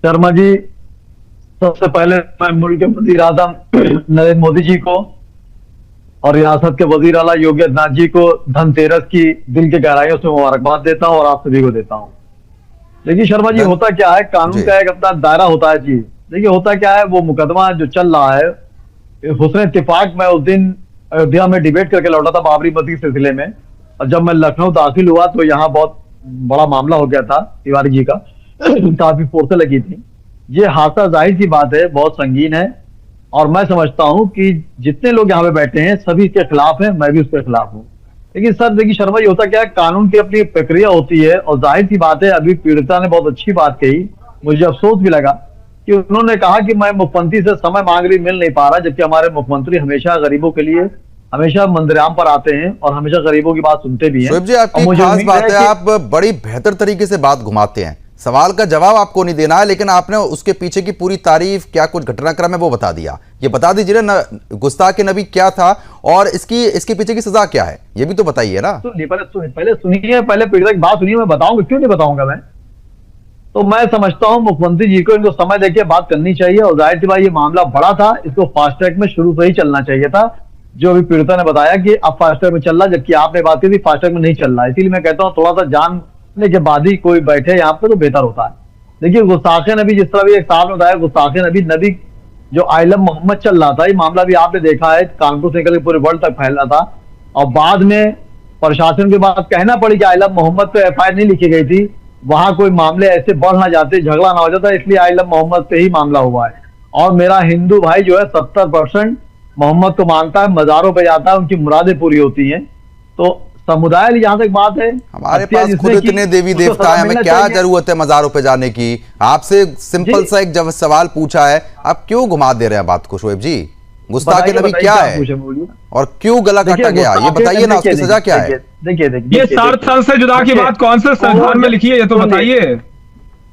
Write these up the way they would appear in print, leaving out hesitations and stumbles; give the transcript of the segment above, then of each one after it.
शर्मा जी, सबसे पहले मैं मुल्क के वजीर आजम नरेंद्र मोदी जी को और रियासत के वजीर आला योगी आदित्यनाथ जी को धनतेरस की दिल के गहराइयों से मुबारकबाद देता हूं और आप सभी को देता हूं। देखिए शर्मा जी, धन होता क्या है, कानून जी। का एक अपना दायरा होता है जी। देखिए होता क्या है, वो मुकदमा जो चल रहा है, हुस्न इत्तेफाक मैं उस दिन अयोध्या में डिबेट करके लौटा था बाबरी मस्जिद के सिलसिले में, और जब मैं लखनऊ दाखिल हुआ तो यहाँ बहुत बड़ा मामला हो गया था तिवारी जी का। काफी फोर्सें लगी थी। ये हादसा जाहिर सी बात है बहुत संगीन है, और मैं समझता हूं कि जितने लोग यहाँ पे बैठे हैं सभी इसके खिलाफ हैं, मैं भी उसके खिलाफ हूँ। लेकिन सर देखिए शर्मा जी, होता क्या है, कानून की अपनी एक प्रक्रिया होती है, और जाहिर सी बात है, अभी पीड़िता ने बहुत अच्छी बात कही, मुझे अफसोस भी लगा कि उन्होंने कहा कि मैं मुख्यमंत्री से समय मांग रही, मिल नहीं पा रहा, जबकि हमारे मुख्यमंत्री हमेशा गरीबों के लिए हमेशा मंदिराम पर आते हैं और हमेशा गरीबों की बात सुनते भी हैं। शोएब जी, और आपकी मुझे खास उम्मीद बात है है, कि आप बड़ी बेहतर तरीके से बात घुमाते हैं। सवाल का जवाब आपको नहीं देना है, लेकिन आपने उसके पीछे की पूरी तारीफ, क्या कुछ घटनाक्रम है वो बता दिया। ये बता दीजिए ना, गुस्ताखे नबी क्या था और इसके पीछे की सजा क्या है, ये भी तो बताइए ना। पहले सुनिए, पहले पीड़िता की बात सुनिए, मैं बताऊंगा, क्यों नहीं बताऊंगा मैं। तो मैं समझता हूं मुख्यमंत्री जी को इनको समय देके बात करनी चाहिए, और जाहिर सी बात ये मामला बड़ा था, इसको फास्ट ट्रैक में शुरू से ही चलना चाहिए था। जो अभी पीड़िता ने बताया कि अब फास्ट ट्रैक में चल रहा, जबकि आपने बात की थी फास्ट ट्रैक में नहीं चल रहा है। इसीलिए मैं कहता हूँ थोड़ा सा जानने के बाद ही कोई बैठे यहाँ पे तो बेहतर होता है। देखिए गुस्ताखे नबी, जिस तरह भी एक साहब ने बताया, गुस्ताखे नबी जो आइलम मोहम्मद चल रहा था, ये मामला भी आपने देखा है, कानपुर से निकल के पूरे वर्ल्ड तक फैला था, और बाद में प्रशासन के बाद कहना पड़ी कि आइलम मोहम्मद पे एफआईआर नहीं लिखी गई थी, वहां कोई मामले ऐसे बढ़ ना जाते, झगड़ा ना हो जाता, इसलिए आइलम मोहम्मद पे ही मामला हुआ है। और मेरा हिंदू भाई जो है 70% मोहम्मद को मानता है, मजारों पे जाता है, उनकी मुरादें पूरी होती हैं। तो समुदाय, जहां तक बात है, हमारे पास खुद इतने देवी देवता है, हमें क्या जरूरत है मजारों पे जाने की। आपसे सिंपल सा एक जब सवाल पूछा है, आप क्यों घुमा दे रहे हैं बात को शोएब जी। गुस्ताखे नबी क्या है और क्यों गला काटा गया, ये बताइए ना, उसकी सजा क्या है। देखिए ये 60 साल से जुदा की बात कौन से संविधान में लिखी है, ये तो बताइए।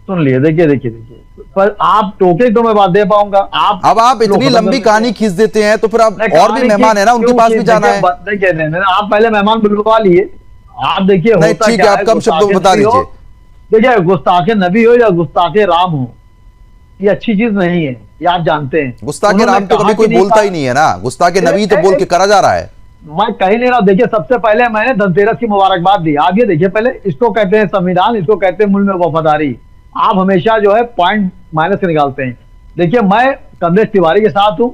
सुन लिए, देखिए, पर आप टोके तो मैं बात दे पाऊंगा। अब आप इतनी लंबी कहानी खींच देते हैं, तो फिर आप और भी मेहमान है ना, उनके पास भी जाना है। देखिए आप पहले मेहमान बुलवा लिए, आप देखिए नहीं, ठीक है, आप कम शब्दों में बता दीजिए। देखिए गुस्ताखे नबी हो या गुस्ताखे राम हो, ये अच्छी चीज नहीं है, ये आप जानते हैं। गुस्ताखे राम तो कभी कोई बोलता ही नहीं है ना, गुस्ताखे नबी तो बोल के करा जा रहा है। मैं कहीं नहीं रहा। देखिए सबसे पहले मैंने धनतेरस की मुबारकबाद दी। आप ये देखिए, पहले इसको कहते हैं संविधान, इसको कहते हैं मुल्क में वफादारी। आप हमेशा जो है पॉइंट माइनस के निकालते हैं। देखिए मैं कमलेश तिवारी के साथ हूं,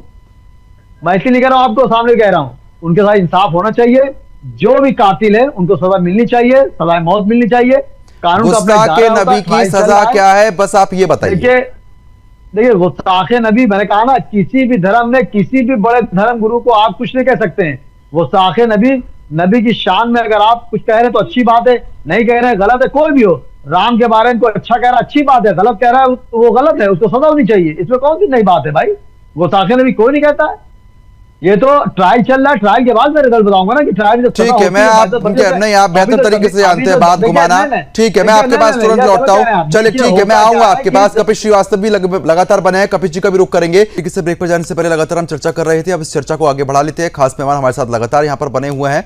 मैं इसलिए नहीं कह रहा हूं, आपको सामने कह रहा हूं, उनके साथ इंसाफ होना चाहिए। जो भी कातिल है उनको सजा मिलनी चाहिए, सजाए मौत मिलनी चाहिए। कानून का गुस्ताखे नबी की सजा क्या है, बस आप ये बताइए। देखिए गुस्ताखे नबी, मैंने कहा ना, किसी भी धर्म में किसी भी बड़े धर्म गुरु को आप कुछ नहीं कह सकते हैं। गुस्ताखे नबी की शान में अगर आप कुछ कह रहे हैं तो अच्छी बात है, नहीं कह रहे हैं गलत है। कोई भी हो, राम के बारे में कोई अच्छा कह रहा है अच्छी बात है, गलत कह रहा है वो गलत है, उसको सजा होनी चाहिए। इसमें कौन सी नई बात है भाई। गुस्ताखे नबी कोई नहीं कहता है। ये तो ट्रायल चल रहा है, ट्रायल के बाद मैं रिजल्ट बताऊंगा ना कि ट्रायल। ठीक है, मैं आप नहीं, आप बेहतर तरीके से जानते हैं बात घुमाना। ठीक है, मैं आपके पास तुरंत लौटता हूं। चलिए ठीक है, मैं आऊंगा आपके पास। कपिल श्रीवास्तव भी लगातार बने हैं, कपिल जी का भी रुख करेंगे। किसी ब्रेक पर जाने से पहले लगातार हम चर्चा कर रहे थे, अब इस चर्चा को आगे बढ़ा लेते हैं। खास मेहमान हमारे साथ लगातार यहाँ पर बने हुए हैं।